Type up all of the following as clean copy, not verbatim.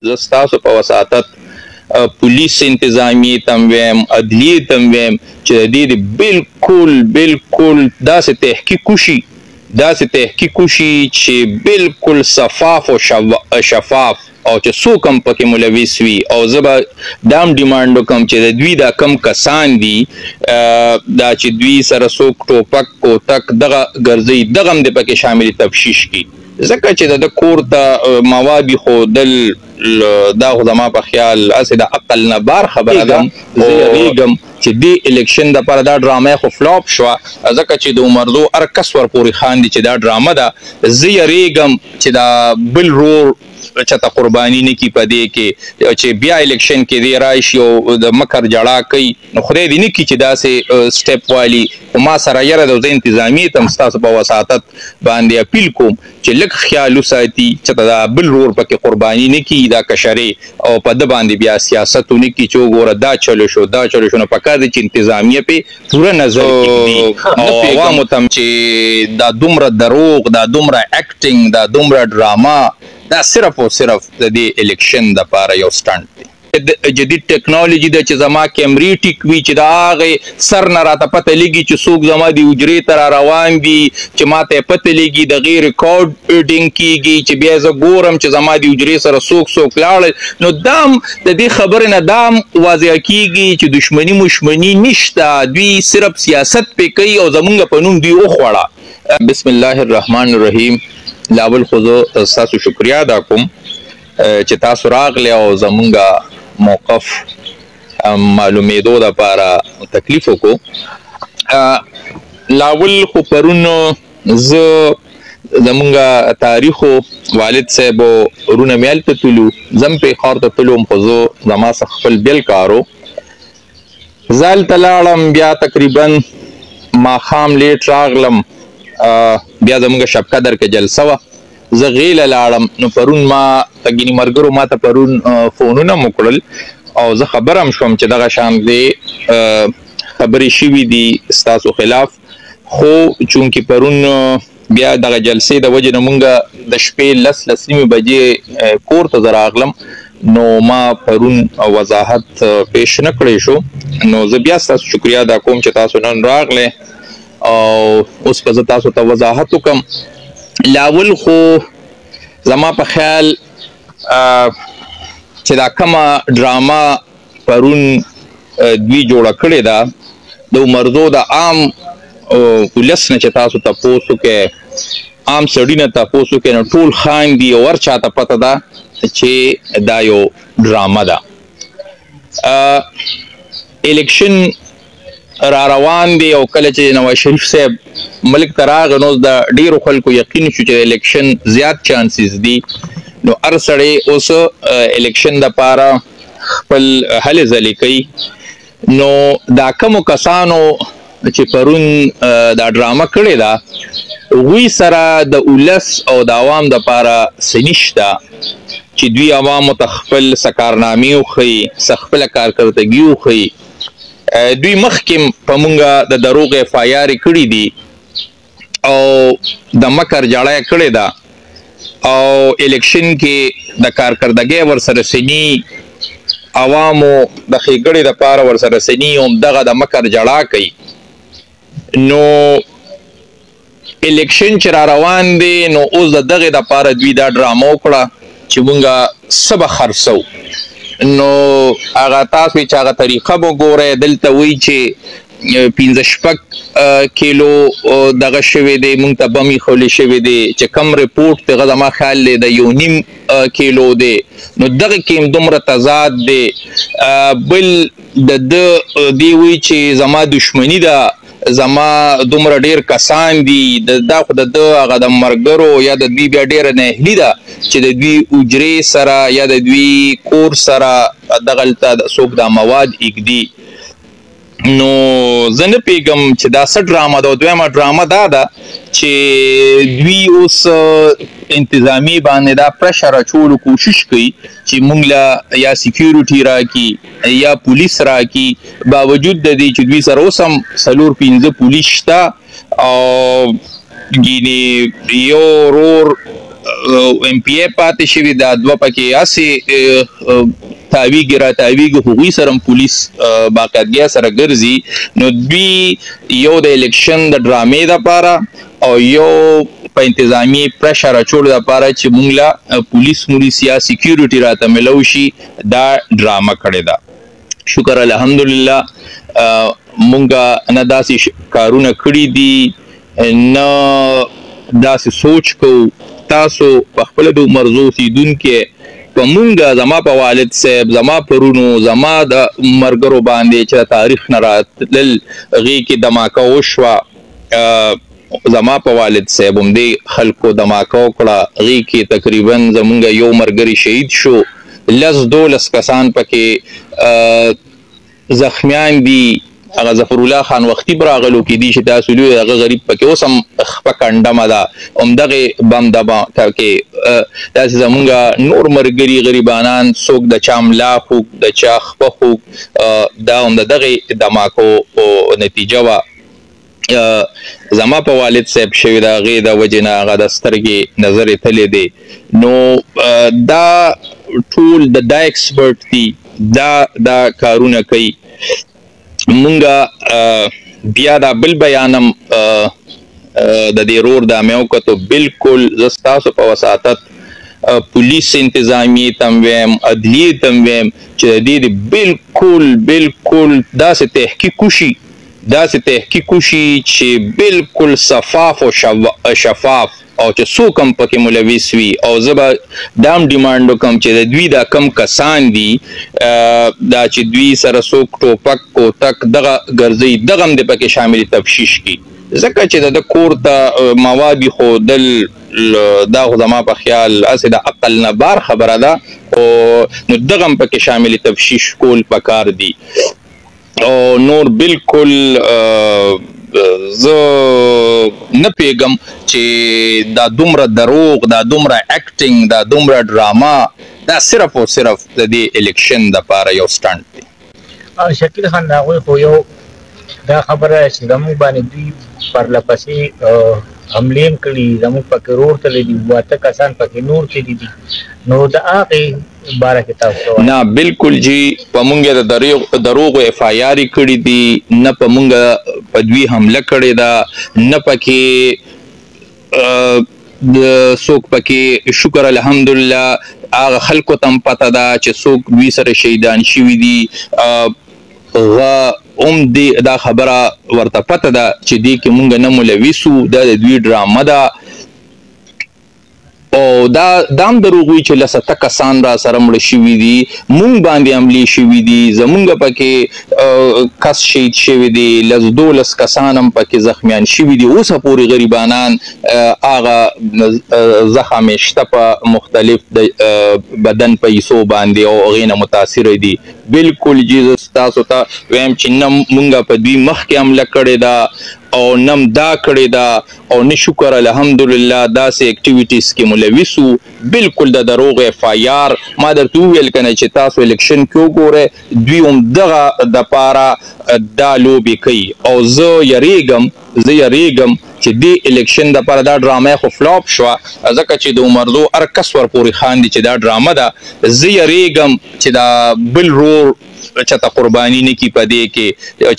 زه ستاسو په وساطت پولیس انتظامیې ته هم ویم عدلیې ته هم ویم چې د دې بالکل داسې تحقیق وشي چې بالکل شفاف او شفاف او چې څوک هم پکې ملوث وي او زه به دا هم ډیمانډ وکړم چې د دوی دا کم کسان دي دا چې دوی سره څوک ټوپک کوتک دغه ګرځي دغه هم د پکې شامل تفتیش کړي ځکه چې د کور ته مواد ښودل دا خو زما په خیال هسې د عقل نه بار خبره ده زه یریږم چې دې الیکشن دپاره دا ډرامه خو فلاپ شوه ځکه چې د عمرزو هر کس ورپورې خاندي چې دا ډرامه ده زه یریږم چې دا بل رور چاته قرباني نه کړي په دې کې چې بیا الیکشن کې دی راشي او د مکر جړا کوي نو خدای دې نه کړي چې داسې سټیپ والي خو ما سره یره د زه انتظامیې ته هم ستاسو په وساطت باندې اپیل کوم چې لږ خیال وساتي چې دا بل رور پکې قرباني نه کړي دا کشرې او په ده باندې بیا سیاست ونه کړي چې وګوره دا چلو شو نو پکار دی چې انتظامیه پې پوره نظر کېږدي او عوامو ته هم چې دا دومره دروغ دا دومره اکټینګ دا دومره ډراما دا صرف او صرف د دې الیکشن دپاره یو سټنټ دی جدید ټیکنالوژي ده چې زما کیمرې ټیک وي چې د هغې سر نه راته پته لګي چې څوک زما د حجرې ته را روان دي چې ماته یې پته لګي د هغې ریکارډینګ کېږي چې بیا زه ګورم چې زما د حجرې سره څوک لاړل نو دا هم د دې خبرې نه دا هم واضح کېږي چې دشمني نشته دوی صرف سیاست پې کوي او زمونږ په نوم دوی وخوړه بسم الله الرحمن الرحیم لاول خو زه ستاسو شکریه ادا کوم چې تاسو راغلی او زمونږ موقف معلومېدو دپاره تکلیف وکړو لاول خو پرون زه زمونږ تاریخو والد صاحب ورونه مې هلته تلو زه هم پېښور ته تلو خو زه زما څخه خپل بېل کار و زه هلته لاړم بیا تقریبا ماښام لیټ راغلم بیا زمونږ شب قدر کې جلسه وه زه غیله لاړم نو پرون ما ګینې ملګرو ما ته پرون فونونه مو کړل او زه خبر هم شوم چې دغه شان دی خبرې شوي دي ستاسو خلاف خو چونکې پرون بیا دغه جلسې د وجې نه مونږ د شپې 10 نیمې بجې کور ته زه راغلم نو ما پرون وضاحت پیش نه کړی شو نو زه بیا ستاسو شکریه ادا کوم چې تاسو نن راغلی او اوس به زه تاسو ته وضاحت وکړم لاول خو زما په خیال چې دا کومه ډراما پرون دوی جوړه کړې ده د عمرزو د عام ولس نه چې تاسو تپوس وکړئ عام سړي نه تپوس وکړئ نو ټول خاندي او هر چاته پته ده چې دا یو ډراما ده الیکشن را روان دی او کله چې نواز شریف صاحب ملک ته راغی نو د ډیرو خلکو یقین شو چې الیکشن زیات چانسز دي نو هر سړی اوس الیکشن دپاره خپل هلې ځلې کوي نو دا کومو کسانو چې پرون دا ډرامه کړې ده هغوی سره د ولس او د عوام دپاره څه نشته چې دوی عوامو ته خپل څه کارنامې وښیي څه خپله کارکردګي وښیي دوی مخکې په مونږه د دروغ FIR کړي دي او د مکر جړه یې کړې ده او الیکشن کې د کارکردګۍ ورسره سني عوامو د ښېګړې دپاره ورسره سني هم دغه د مکر جړا کوي نو الیکشن چې را روان دی نو اوس د دغې دپاره دوی دا ډرامه وکړه چې مونږه څه به خرڅو نو هغه تاسو چې هغه طریقه به ګورئ دلته وایي چې 15 کیلو دغه شوی دی مونږ ته بم ایښولی شوی دی چې کم رپورټ دغه زما خیال دی د 1.5 کیلو دی نو دغه کې هم دومره تضاد دی بل د ده دی وایي چې زما دشمني ده زما دومره ډیر کسان دي دا خو د ده هغه د ملګرو یا د دوی بیا ډیره ناهیلي ده چې د دوی حجرې سره یا د دوی کور سره دغلته څوک دا مواد ایږدي نو زه نه پوهېږم چې دا څه ډرامه ده او دویمه ډرامه دا ده چې دوی اوس انتظامي باندې دا پرشر اچولو کوشش کوي چې موږ له یا سیکیورټي راکړي یا پولیس راکړي باوجود د دې چې دوی سره اوس هم 4-5 پولیس شته او ګینې یو ورور MPA پاتې شوي دا دوه پکې هسې تاویږي را تاویږي هغوی سره هم پولیس باقاعدګۍ سره ګرځي نو دوی یو د الیکشن د ډرامې دپاره او یو په انتظامی پرشر اچولو دپاره چې موږ له پولیس مولیس یا سیکیورټي راته میلو شي دا ډرامه کړې ده شکر الحمدلله مونږ نه داسې کارونه کړي دي نه داسې سوچ کوو تاسو په خپله د عمرزو اوسېدونکي په مونږ زما په والد صاحب زما پرونو زما د ملګرو باندې چې د تاریخ نه راتلل هغې کې دماکه وشوه زما په والد صاحب هم دې خلکو دماکه وکړه هغې کې تقریبا زمونږ یو ملګري شهید شو 10-12 کسان پکې زخمیان دي هغه ظفر الله خان وختي به راغلو کېدي چې تاسو لوی هغه غریب پکې اوس هم خپه کنډمه ده همدغې بم دبه کې داسې زمونږ نور ملګري غریبانان څوک د چا ملا خوږ د چا خپه خوږ دا هم د دغې دماکو نتیجه وه زما په والد صاحب شوي د هغې د وجې نه هغه د سترګې نظر یې تللی دی نو دا ټول دا ایکسپرټ دي دا کارونه کوي مونږه بیا دا بل بیانم د دې رور دا مې وکتو بالکل زه ستاسو په وساطت پولیس انتظامیې ته هم ویم عدلیې ته هم ویم چې د دې بالکل داسې تحقیق وشي چې بالکل شفاف او شفاف او چې څوک هم پکې ملوث وي او زه به دا هم ډیمانډ وکړم چې د دوی دا کم کسان دي دا چې دوی سره څوک ټوپک کوتک دغه ګرځوي دغه هم د پکې شامل تفتیش کړي ځکه چې د کور ته مواد ایښودل دا خو زما په خیال هسې د عقل نه بار خبره ده نو دغه هم پکې شامل تفتیش کول پکار دي او نور بالکل زه نه پیږم چې دا دومره دروغ دا دومره اکټینګ دا دومره ډراما دا صرف او صرف د دې الیکشن دپاره یو سټنټ دی شکیل خان د هغوی خو یو دا خبره چې زموږ باندې دوی پرله پسې حملې هم کړي زموږ پکې رور تللی دي 72 کسان پکې نور تللي دي نو د هغې باره کې تاسو نه بالکل جی په مونږ د دروغو اف آی آر کړي دي نه په مونږ په دوی حمله کړې ده نه پکې څوک پکې شکر الحمدلله هغه خلکو ته هم پته ده چې څوک دوی سره شهیدان شوي دي هم دا خبره ورته پته ده چې دې کې مونږ نه ملوث وو دا د دوی ډرامه ده او دا هم دروغ وي چې 10 کسان را سره مړه شوي دي مونږ باندې حملې شوي دي زمونږ پکې کس شهید شوي دي 12 کسان هم پکې زخمیان شوي دي اوسه پورې غریبانان هغه زخم یې شته په مختلف بدن په حصو باندې او هغې نه متاثره دي بالکل جی زه ستاسو ته وایم چې نه مونږ په دوی مخکې حمله کړې ده او نم دا کړې ده او نه شکر الحمدلله داسې اکټیویټیز کې ملوث وو بالکل د دروغ اف آی آر ما درته وویل که نه چې تاسو الیکشن کې وګورئ دوی هم دغه دپاره دا لوبې کوي او زه یریږم چې دې الیکشن دپاره دا ډرامه خو فلاپ شوه ځکه چې د عمرزو هر کس ورپورې خاندي چې دا ډرامه ده زه یریږم چې دا بل رور چاته قرباني نه کړي په دې کې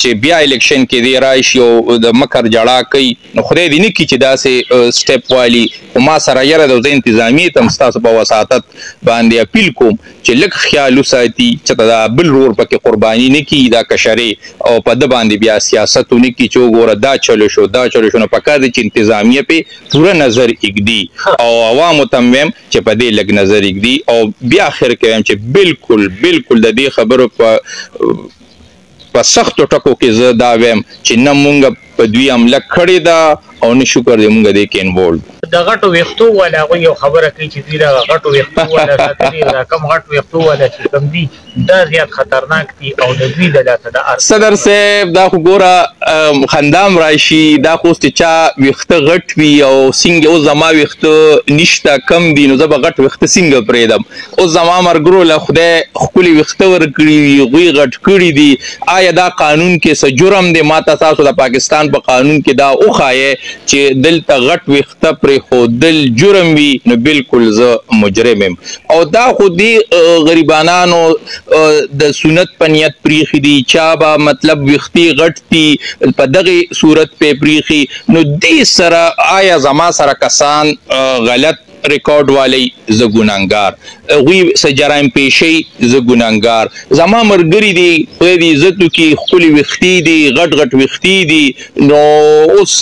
چې بیا الیکشن کې دی راشي او د مکر جړا کوي نو خدای دې نه کړي چې داسې سټیپ والي خو ما سره یره د انتظامیې ته هم ستاسو په وساطت باندې اپیل کوم چې لږ خیال وساتي چې دا بل رور پکې قرباني نه کړي دا کشرې او په ده باندې بیا سیاست ونه کړي چې وګوره دا چلو شو نو پکار دی چې انتظامیه پې پوره نظر ایږدي او عوامو ته هم ویم چې په دې لږ نظر ایږدي او بیا اخر کې ویم چې بالکل د دې خبرو په سختو ټکو کې زه دا ویم چې نه مونږ په دوی حمله کړې ده او نه شکر دی مونږ دې کې انوولډ د غټو ویښتو والا هغوی یو خبره کوي چې دوی دغه غټو ویښتو والا ساتلي دا کم غټ ویښتو والا چې کوم دي دا زیات خطرناک دي او د دوی د لاسه د صدر صاحب دا خو ګوره خندام راشي دا خو اوس چې چا ویښته غټ وي او څنګه اوس زما ویښته نشته کم دي نو زه به غټ ویښته څنګه پرېږدم اوس زما ملګرو له خدای ښکلي ویښته ورکړي دي هغوی غټ کړي دي آیا دا قانون کې څه جرم دی ما ته تاسو د پاکستان پاکستان په قانون کې دا وښایې چې دلته غټ ویښته پرېښودل جرم وي نو بالکل زه مجرم یم او دا خو دې غریبانانو د سنت په نیت پریښي دي چا به مطلب ویښتې غټ دي په دغې صورت پې پریښي نو دې سره آیا زما سره کسان غلط ریکارډ والی زه ګناهګار هغوی څه جرایم پیشۍ زه ګناهګار زما ملګري دي خدای دې عزت وکړي ښکلې ویښتې دي غټ غټ ویښتې دي نو اوس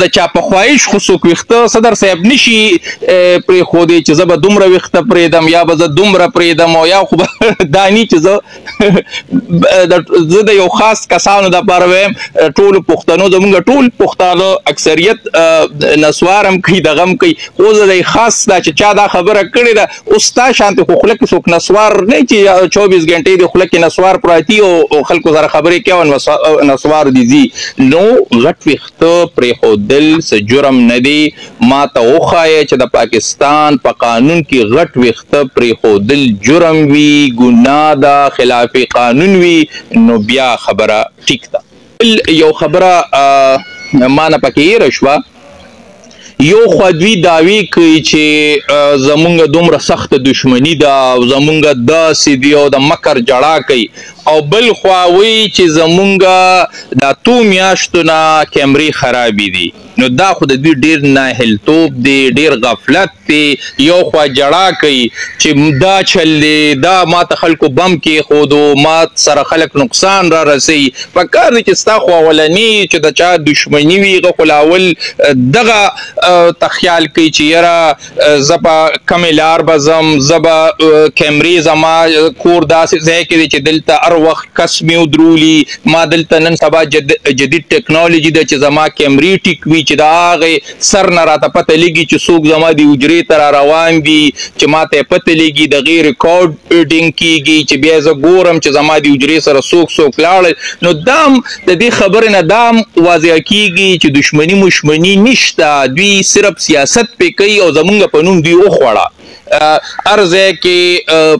د چا په خواهش خو څوک ویښته صدر صاحب نشي پرېښودی چې زه به دومره ویښته پرېږدم یا به زه دومره پرېږدم او یا خو به دا ني چې زه د یو خاص کسانو دپاره وایم ټولو پښتنو زمونږ ټول پښتانه اکثریت نسوار هم کوي دغه هم کوي خو زه د خاص دا چې چا دا خبره کړې ده اوس ستا شانتې خو خوله کې څوک نسوار نه چې 24 غنټې د خوله کې نسوار پراتی او خلکو سره خبرې کوي نسوار دي ځي نو غټ ویښته پرېښودل څه جرم نه دی ما ته وښایه چې د پاکستان په قانون کې غټ ویښته پرېښودل جرم وي ګناه ده خلاف قانون وي نو بیا خبره ټیک ده یو خبره ما نه پکې هېره شوه یو خوا دوی دعوی کوي چې زمونږ دومره سخته دشمني ده او زمونږ داسې دي او د مکر جړا کوي او بل خوا وایي چې زمونږ د 2 میاشتو نه کیمرې خرابې دي نو دا خو د دوی ډېر ناهلتوب دی ډېر غفلت دی یو خوا جړا کوي چې دا چل دی دا ما ته خلکو بم کېښودو ما سره خلک نقصان را رسوي پکار دی چې ستا خو اولني چې د چا دشمني وي هغه خو لاول دغه ته خیال کوي چې یاره زه به کمې لار به ځم زه به کیمرې زما کور داسې ځای کې دی چې دلته هر وخت کس مې ودرولي ما دلته نن سبا جدید ټیکنالوژي ده چې زما کیمرې ټیک وي چې د هغې سر نه راته پته لګي چې څوک زما د حجرې ته را روان دي چې ما ته یې پته لګي د هغې ریکارډینګ کېږي چې بیا زه ګورم چې زما د حجرې سره څوک لاړل نو دا هم د دې خبرې نه دا هم واضح کېږي چې دشمني مشمني نشته دوی صرف سیاست پې کوي او زمونږ په نوم دوی وخوړه هر ځای کې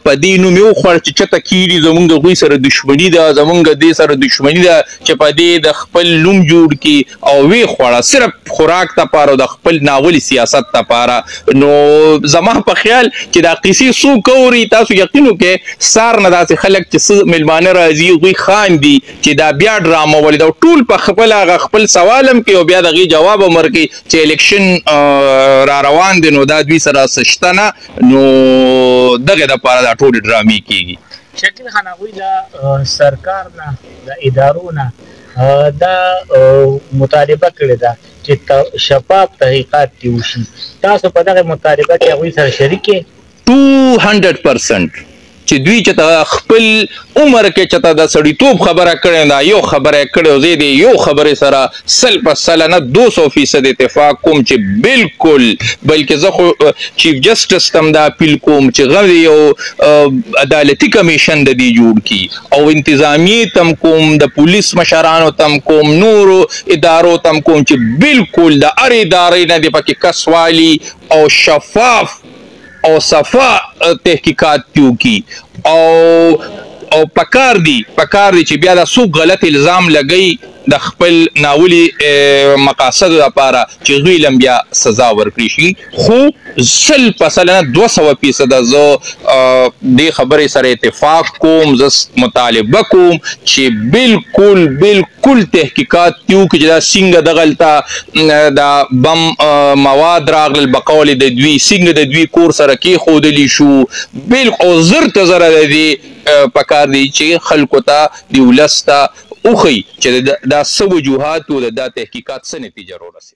په دې نوم یې وخوړه چې چېرته کېږي زمونږ د هغوی سره دشمني ده زمونږ دې سره دشمني ده چې په دې د خپل نوم جوړ کړي او ویې خوړه صرف خوراک دپاره او د خپل ناولي سیاست دپاره نو زما په خیال چې دا قیسې څوک اوري تاسو یقین وکړئ سار نه داسې خلک چې څه میلمانه راځي هغوی خاندي چې دا بیا ډرامه ولې ده ټول په خپل هغه خپل سوال هم کوي او بیا د هغې جواب هم ورکوي چې الیکشن را روان دی نو دا دوی سره څه شته نه نو دغه دپاره دا ټولې ډرامې کېږي شکیل خان هغوی د سرکار نه د ادارو نه دا مطالبه کړې ده چې شفاف تحقیقات دې وشي تاسو په دغه مطالبه کې هغوی سره شریک یې 200% چې دوی چې ته خپل عمر کې چې ته د سړیتوب خبره کړې ده یو خبره یې کړې او زه دې یو خبرې سره 100% نه 200% اتفاق کوم چې بالکل بلکې زه خو چیف جسټس ته هم دا اپیل کوم چې غږ یو عدالتي کمیشن د دې جوړ کړي او انتظامیې ته هم کوم د پولیس مشرانو ته هم کوم نورو ادارو ته هم کوم چې بالکل د هرې ادارې نه دې پکې کس والي او شفاف او صفا تحقیقات کیو کی او پکار دی چې بیا دا څوک غلط الزام لګی د خپل ناولي مقاصد لپاره چې هغوی لم بیا سزا ورکړي شي خو 100% 200% زه دې خبرې سره اتفاق کوم زه مطالبه کوم چې بالکل تحقیقات کیو چې دا څنګه دغلته دا بم مواد راغلل بقول د دوی څنګه د دوی کور سره کېښودلی شو بالکل او زر ته زره د دې پکار دی چې خلکو ته د ولس ته وښیي چې دا څه وجوهات و د دا تحقیقات څه نتیجه رارسي